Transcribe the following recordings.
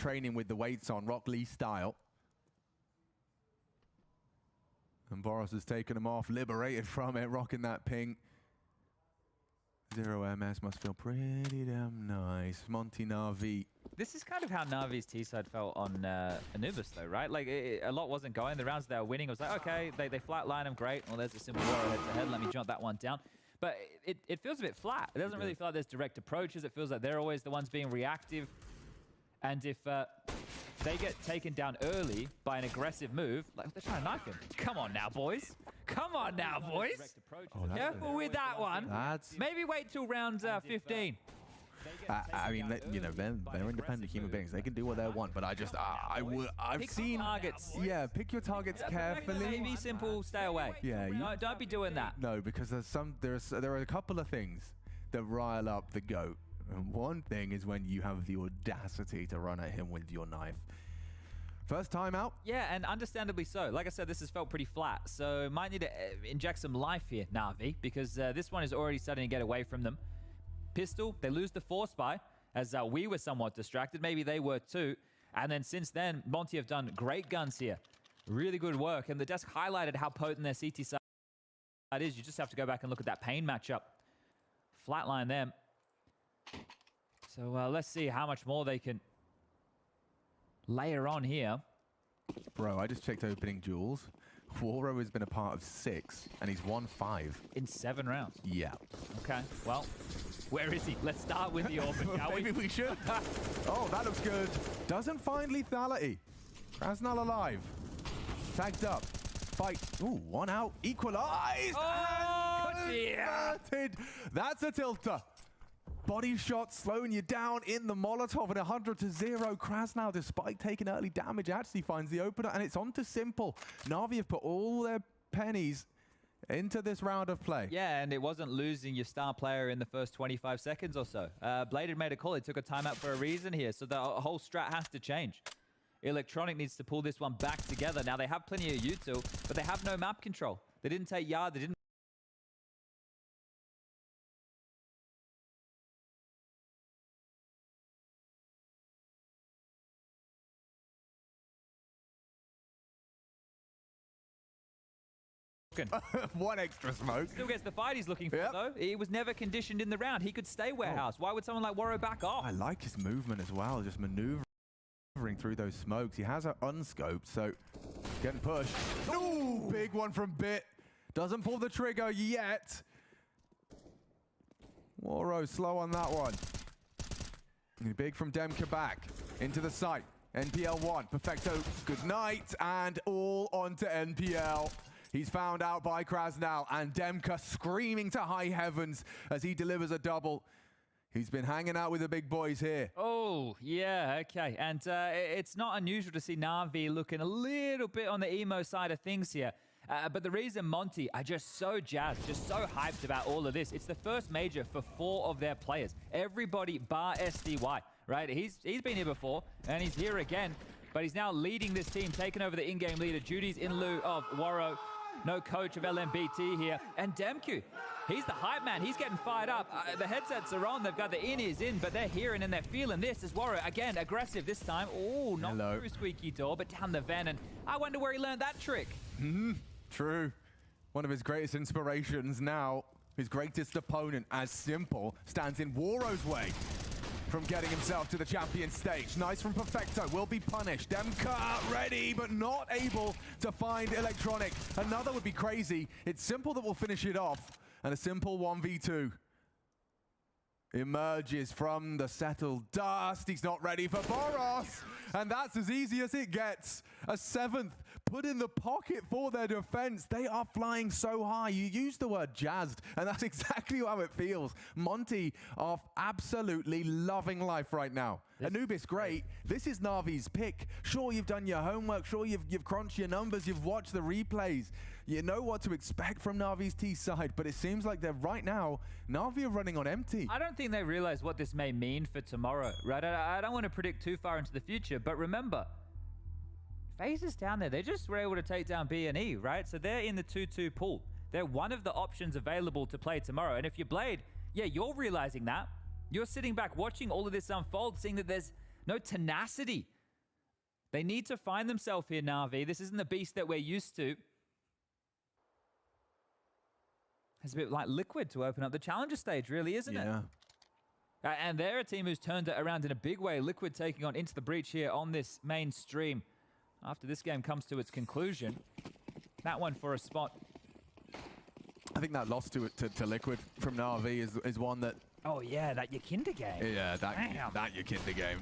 training with the weights on, Rock Lee style. And Boros has taken him off, liberated from it, rocking that ping. 0 MS must feel pretty damn nice. Monte NAVI. This is kind of how Navi's T-side felt on Anubis, though, right? Like, a lot wasn't going. The rounds they were winning, it was like, okay, they flatline them, great. Well, there's a simple war head-to-head. Let me jump that one down. But it feels a bit flat. It doesn't really feel like there's direct approaches. It feels like they're always the ones being reactive. And if they get taken down early by an aggressive move, like they're trying to knife him. Come on now, boys. Come on now, boys. Oh, careful with that one. Maybe wait till round 15. I mean, you know, they're independent human beings. They can do what they want, but I've seen targets. Yeah, pick your targets carefully. Maybe simple, stay away. Yeah, don't be doing that. No, because there are a couple of things that rile up the GOAT. And one thing is when you have the audacity to run at him with your knife. First time out. Yeah, and understandably so. Like I said, this has felt pretty flat, so might need to inject some life here, Navi, because this one is already starting to get away from them. Pistol, they lose the force buy, as we were somewhat distracted. Maybe they were too. And then since then, Monte have done great guns here. Really good work. And the desk highlighted how potent their CT side is. You just have to go back and look at that pain matchup. Flatline them. So let's see how much more they can layer on here. Bro, I just checked opening duels. Waro has been a part of 6, and he's won 5. In 7 rounds? Yeah. Okay, well, where is he? Let's start with the orbit, shall we? Maybe we should. Oh, that looks good. Doesn't find lethality. Krasnal alive. Tagged up. Fight. Ooh, 1 out. Equalized. Oh, and converted. That's a tilter. Body shot slowing you down in the Molotov, and 100-0. Krasnal, despite taking early damage, actually finds the opener, and it's on to simple. Navi have put all their pennies into this round of play. Yeah, and it wasn't losing your star player in the first 25 seconds or so. Blade had made a call. He took a timeout for a reason here, so the whole strat has to change. Electronic needs to pull this one back together. Now, they have plenty of util, but they have no map control. They didn't take yard. They didn't. One extra smoke. Still gets the fight he's looking for, though. He was never conditioned in the round. He could stay warehouse. Why would someone like Waro back off? I like his movement as well, just maneuvering through those smokes. He has an unscoped, so getting pushed. Ooh, big one from Bit. Doesn't pull the trigger yet. Waro slow on that one. Big from Demka back into the site. NPL 1, Perfecto, good night, and all onto NPL. He's found out by Krasnal, and Demka screaming to high heavens as he delivers a double. He's been hanging out with the big boys here. Oh, yeah, okay. And it's not unusual to see Navi looking a little bit on the emo side of things here. But the reason Monte are just so jazzed, just so hyped about all of this, it's the first major for 4 of their players. Everybody bar SDY, right? He's been here before, and he's here again. But he's now leading this team, taking over the in-game leader duties in lieu of Waro. No coach of LMBT here. And Demku, he's the hype man. He's getting fired up. The headsets are on. They've got the in-ears in, but they're hearing and they're feeling this as Waro. Again, aggressive this time. Oh, not through squeaky door, but down the van. And I wonder where he learned that trick. True. One of his greatest inspirations now. His greatest opponent, as Simple, stands in Waro's way from getting himself to the champion stage. Nice from Perfecto, will be punished. Demka ready, but not able to find Electronic. Another would be crazy. It's Simple that will finish it off, and a Simple 1v2 emerges from the settled dust. He's not ready for Boros, and that's as easy as it gets. A 7th put in the pocket for their defense. They are flying so high. You used the word jazzed, and that's exactly how it feels. Monte are absolutely loving life right now. Anubis, great. This is Navi's pick. Sure, you've done your homework. Sure, you've crunched your numbers. You've watched the replays. You know what to expect from Navi's T side, but it seems like they're right now, Navi are running on empty. I don't think they realize what this may mean for tomorrow, right? I don't want to predict too far into the future, but remember, FaZe is down there. They just were able to take down B&E, right? So they're in the 2-2 pool. They're one of the options available to play tomorrow. And if you're Blade, yeah, you're realizing that. You're sitting back watching all of this unfold, seeing that there's no tenacity They need to find themselves here, NAVI. This isn't the beast that we're used to. It's a bit like Liquid to open up the challenger stage, really, isn't it? And they're a team who's turned it around in a big way. Liquid taking on Into the Breach here on this main stream. After this game comes to its conclusion, that one for a spot. I think that loss to Liquid from NAVI is one that... Oh, yeah, that Yakinda game. Yeah, that Yakinda game.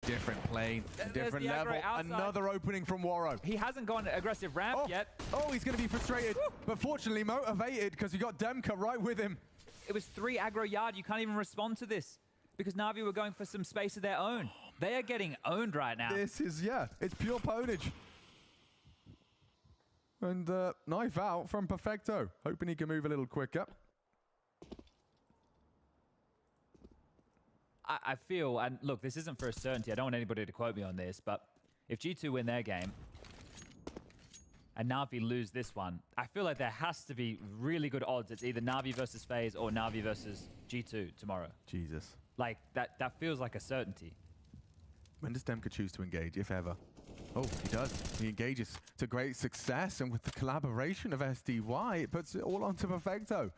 Different plane, different level. Another opening from Waro. He hasn't gone aggressive ramp yet. Oh, he's going to be frustrated, but fortunately motivated because he got Demka right with him. It was 3 aggro yard. You can't even respond to this because NAVI were going for some space of their own. They are getting owned right now. This is, it's pure ponage. And knife out from Perfecto. Hoping he can move a little quicker. I feel, and look, this isn't for a certainty. I don't want anybody to quote me on this, but if G2 win their game and NAVI lose this one, I feel like there has to be really good odds. It's either NAVI versus FaZe or NAVI versus G2 tomorrow. Jesus. Like, that feels like a certainty. When does Demka choose to engage, if ever? Oh, he does. He engages to great success, and with the collaboration of SDY, it puts it all onto Perfecto.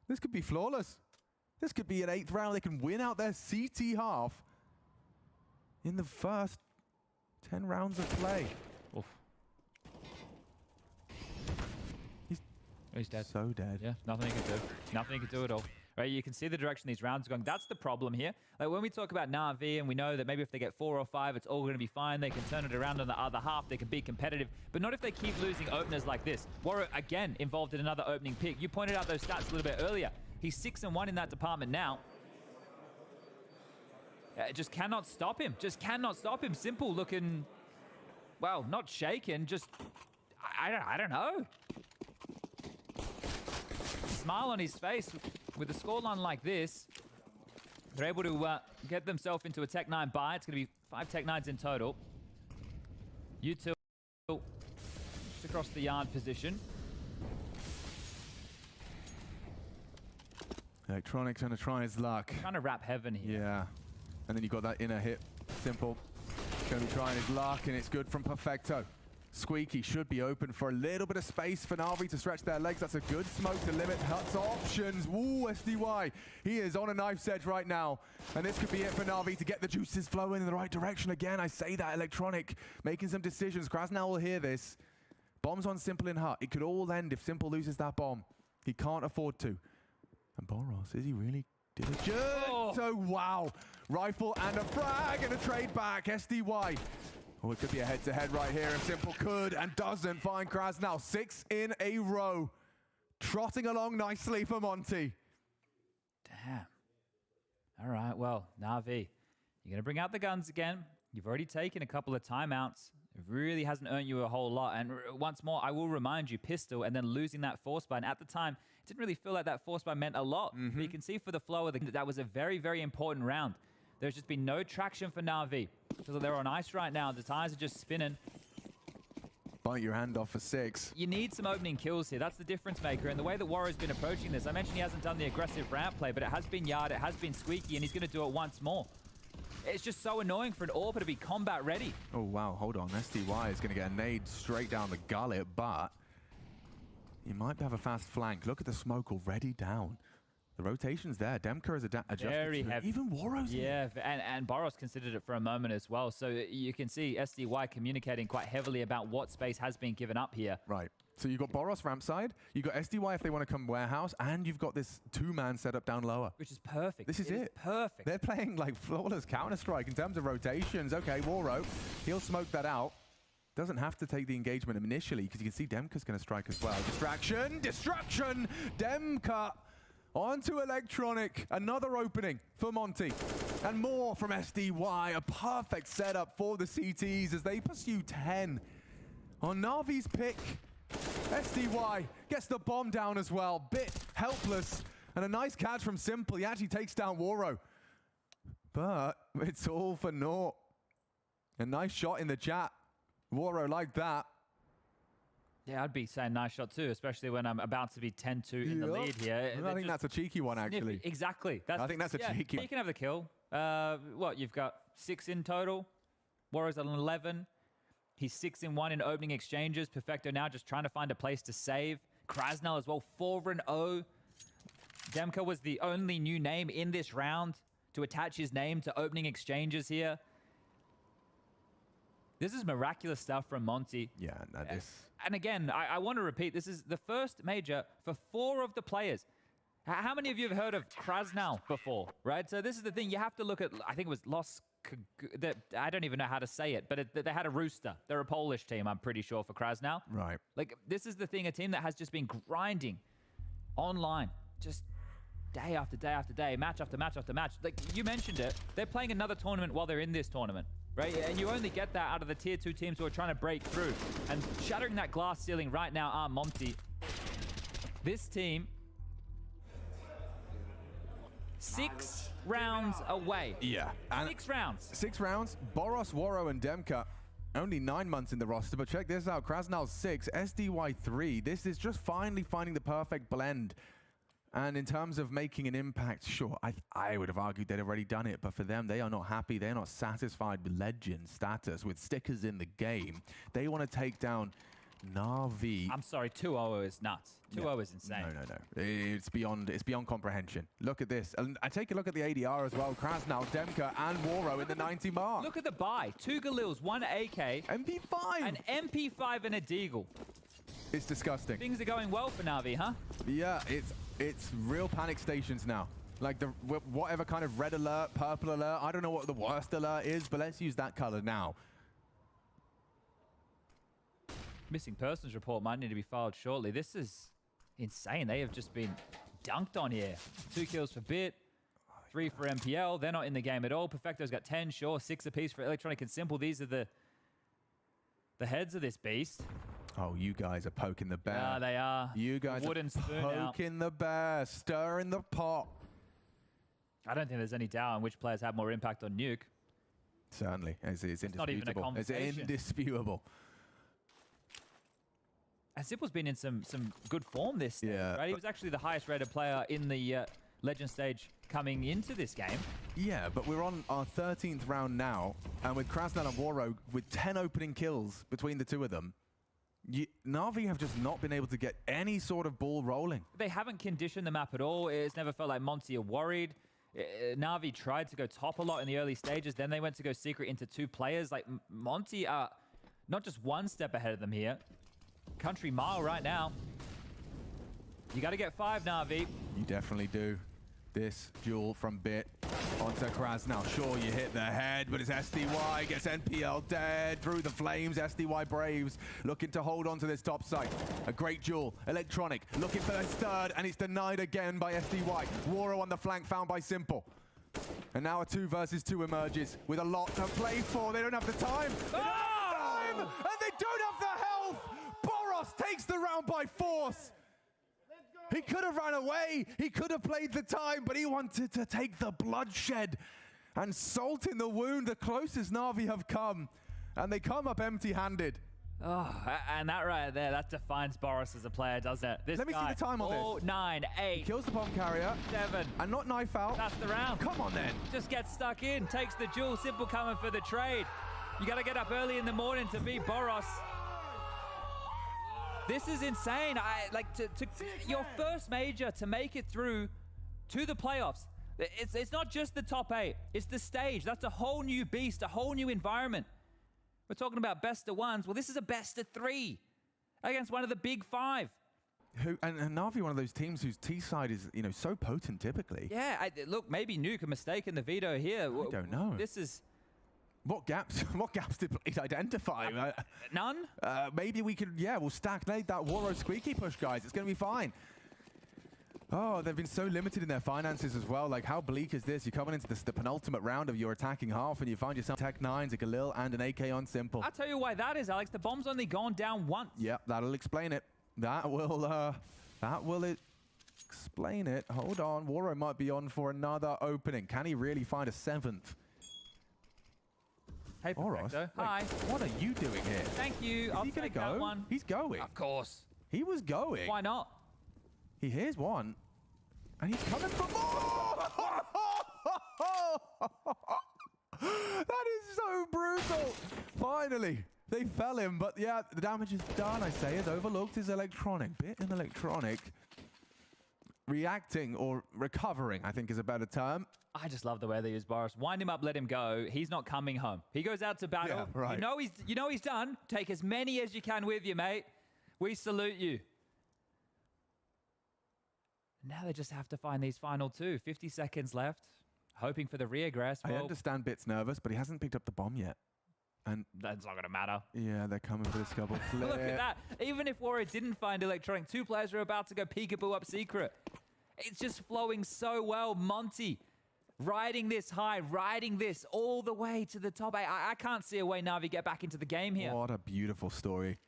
This could be flawless. This could be an 8th round. They can win out their CT half in the first 10 rounds of play. Oof. He's dead. So dead. Yeah, nothing he can do. Nothing he can do at all. Right, you can see the direction these rounds are going. That's the problem here. Like when we talk about NAVI and we know that maybe if they get 4 or 5, it's all going to be fine. They can turn it around on the other half. They can be competitive. But not if they keep losing openers like this. Waro, again, involved in another opening pick. You pointed out those stats a little bit earlier. He's 6-1 in that department now. Just cannot stop him. Just cannot stop him. Simple looking, well, not shaken, just, I don't know. Smile on his face. With a scoreline like this, they're able to get themselves into a Tech 9 buy. It's going to be 5 Tech 9s in total. U2 just across the yard position. Electronics going to try his luck. Trying to wrap heaven here. Yeah. And then you got that inner hit. Simple. Going to be trying his luck, and it's good from Perfecto. Squeaky should be open for a little bit of space for NAVI to stretch their legs. That's a good smoke to limit Hut's options. Woo, SDY. He is on a knife's edge right now. And this could be it for NAVI to get the juices flowing in the right direction. Again, I say that, Electronic making some decisions. Krasnow will hear this. Bombs on Simple and Hut. It could all end if Simple loses that bomb. He can't afford to. And Boros, is he really did it? So, wow. Rifle and a frag and a trade back. SDY. Oh, it could be a head-to-head right here if Simple could and doesn't find Krasnow. 6 in a row. Trotting along nicely for Monte. Damn. All right, well, NAVI, you're going to bring out the guns again. You've already taken a couple of timeouts. It really hasn't earned you a whole lot. And once more, I will remind you, pistol and then losing that force buy. And at the time, it didn't really feel like that force buy meant a lot. But you can see for the flow of that was a very, very important round. There's just been no traction for NAVI. So they're on ice right now. The tires are just spinning. Bite your hand off for 6. You need some opening kills here. That's the difference maker. And the way that Warro's been approaching this, I mentioned he hasn't done the aggressive ramp play, but it has been Yard, it has been Squeaky, and he's going to do it once more. It's just so annoying for an AWPer to be combat ready. Oh, wow. Hold on. SDY is going to get a nade straight down the gullet, but he might have a fast flank. Look at the smoke already down. The rotation's there. Demka is adjusted. Very heavy. Even Warro's Yeah, and Boros considered it for a moment as well. So you can see SDY communicating quite heavily about what space has been given up here. Right. So you've got Boros ramp side, you've got SDY if they want to come warehouse, and you've got this 2-man setup down lower. Which is perfect. This is it. Perfect. They're playing like flawless Counter-Strike in terms of rotations. Okay, Warro, he'll smoke that out. Doesn't have to take the engagement initially because you can see Demka's going to strike as well. Distraction! Destruction! Demka! Onto Electronic, another opening for Monte. And more from SDY, a perfect setup for the CTs as they pursue 10. On Navi's pick, SDY gets the bomb down as well. Bit helpless, and a nice catch from Simple. He actually takes down Warro. But it's all for naught. A nice shot in the chat. Warro like that. Yeah, I'd be saying nice shot too, especially when I'm about to be 10-2 in the lead here. I think that's a cheeky one, actually. Exactly. I think that's a cheeky one. You can have the kill. What, you've got 6 in total. Warriors at 11. He's 6-1 in opening exchanges. Perfecto now just trying to find a place to save. Krasnal as well, 4-0. Demka was the only new name in this round to attach his name to opening exchanges here. This is miraculous stuff from Monte. Yeah, that is. And again, I want to repeat, this is the first major for 4 of the players. How many of you have heard of Krasnal before, right? So this is the thing. You have to look at, I think it was I don't even know how to say it, but they had a rooster. They're a Polish team, I'm pretty sure, for Krasnal. Right. Like, this is the thing, a team that has just been grinding online, just day after day after day, match after match after match. Like, you mentioned it, they're playing another tournament while they're in this tournament, right? And you only get that out of the tier 2 teams who are trying to break through. And shattering that glass ceiling right now are Monte. This team, 6 rounds away. Yeah. And 6 rounds. 6 rounds. Boros, Waro, and Demka. Only 9 months in the roster, but check this out. Krasnal 6, SDY 3. This is just finally finding the perfect blend. And in terms of making an impact, sure, I would have argued they'd already done it, but for them, they are not happy. They're not satisfied with legend status, with stickers in the game. They want to take down NAVI. I'm sorry, 2-0 is nuts. 2-0 is insane. No. It's beyond comprehension. Look at this. And I take a look at the ADR as well. Krasnal, Demka, and Waro in the 90 mark. Look at the buy. 2 Galils, 1 AK. MP5. An MP5 and a Deagle. It's disgusting. Things are going well for NAVI, huh? Yeah, it's real panic stations now. Like the whatever kind of red alert, purple alert. I don't know what the worst alert is, but let's use that color now. Missing persons report might need to be filed shortly. This is insane. They have just been dunked on here. 2 kills for Bit, 3 for MPL. They're not in the game at all. Perfecto's got 10, sure, 6 apiece for Electronic and Simple. These are the heads of this beast. Oh, you guys are poking the bear. Yeah, they are. You guys Wooden are poking the bear, stirring the pot. I don't think there's any doubt on which players have more impact on Nuke. Certainly, it's indisputable. Not even a conversation. It's indisputable. And Simple's been in some good form this stage, right? He was actually the highest rated player in the Legend stage coming into this game. Yeah, but we're on our 13th round now, and with Krasnal and Waro with 10 opening kills between the 2 of them, NAVI have just not been able to get any sort of ball rolling. They haven't conditioned the map at all. It's never felt like Monte are worried. NAVI tried to go top a lot in the early stages. Then they went to go secret into 2 players. Like, Monte are not just 1 step ahead of them here. Country mile right now. You got to get 5, NAVI. You definitely do. This duel from Bit onto Krasnal. Sure, you hit the head, but it's SDY. Gets NPL dead through the flames. SDY Braves looking to hold on to this top site. A great duel. Electronic looking for his 3rd, and it's denied again by SDY. Waro on the flank found by Simple. And now a 2 versus 2 emerges with a lot to play for. They don't have the time. They don't have the time, and they don't have the health. Boros takes the round by force. He could have run away. He could have played the time, but he wanted to take the bloodshed and salt in the wound. The closest NAVI have come, and they come up empty-handed. Oh, and that right there, that defines Boros as a player, doesn't it? This Let me see the time on this. 4, 9, 8. He kills the bomb carrier. 7. And not knife out. That's the round. Come on, then. Just gets stuck in. Takes the duel. Simple coming for the trade. You got to get up early in the morning to beat Boros. This is insane. Your first major to make it through to the playoffs. It's not just the top 8. It's the stage. That's a whole new beast, a whole new environment. We're talking about best of 1s. Well, this is a best of 3 against one of the big 5. And NAVI, one of those teams whose T side is, so potent typically. Yeah, look, maybe Nuke a mistake in the veto here. I don't know. This is... What gaps did Blaze identify? None? Maybe we could, we'll stack that Waro squeaky push, guys. It's going to be fine. Oh, they've been so limited in their finances as well. Like, how bleak is this? You're coming into the penultimate round of your attacking half, and you find yourself Tech 9s, a Galil, and an AK on Simple. I'll tell you why that is, Alex. The bomb's only gone down once. Yep, that'll explain it. That will explain it. Hold on. Waro might be on for another opening. Can he really find a 7th? Hey, Perfecto. Hi. What are you doing here? Thank you. Is he going to go? One. He's going. Of course. He was going. Why not? He hears one. And he's coming for more! That is so brutal. Finally, they fell him, but yeah, the damage is done. I say is overlooked is electronic. Bit in electronic. Reacting or recovering, I think, is a better term. I just love the way they use Boris. Wind him up, let him go. He's not coming home. He goes out to battle. Yeah, right. You know he's done. Take as many as you can with you, mate. We salute you. Now they just have to find these final two. 50 seconds left. Hoping for the regress. I understand Bit's nervous, but he hasn't picked up the bomb yet. And that's not going to matter. Yeah, they're coming for this double flip. Look at that. Even if Warrior didn't find electronic, two players are about to go peekaboo up secret. It's just flowing so well. Monte riding this high, riding this all the way to the top. I can't see a way NAVI get back into the game here. What a beautiful story.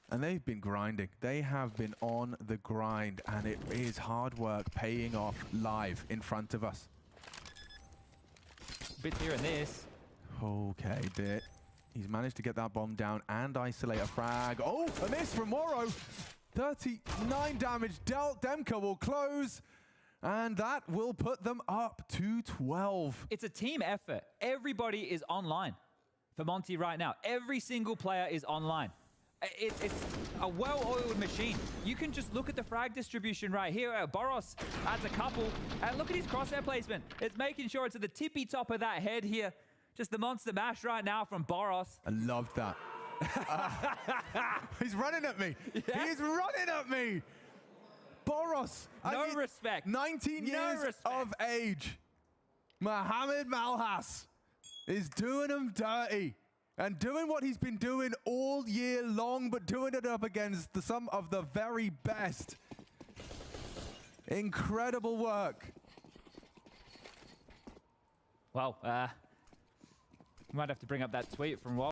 And they've been grinding. They have been on the grind, and it is hard work paying off live in front of us. Bit here and this. Okay, Bit. He's managed to get that bomb down and isolate a frag. Oh, a miss from Moro. 39 damage dealt. Demka will close, and that will put them up to 12. It's a team effort. Everybody is online for Monte right now. Every single player is online. It's a well-oiled machine. You can just look at the frag distribution right here. Boros adds a couple, and look at his crosshair placement. It's making sure it's at the tippy top of that head here. Just the monster mash right now from Boros. I loved that. He's running at me. Yeah. He's running at me. Boros. No respect. 19 years of age. Mohamed Malhas is doing him dirty. And doing what he's been doing all year long, but doing it up against some of the very best. Incredible work. Well, we might have to bring up that tweet from Walt.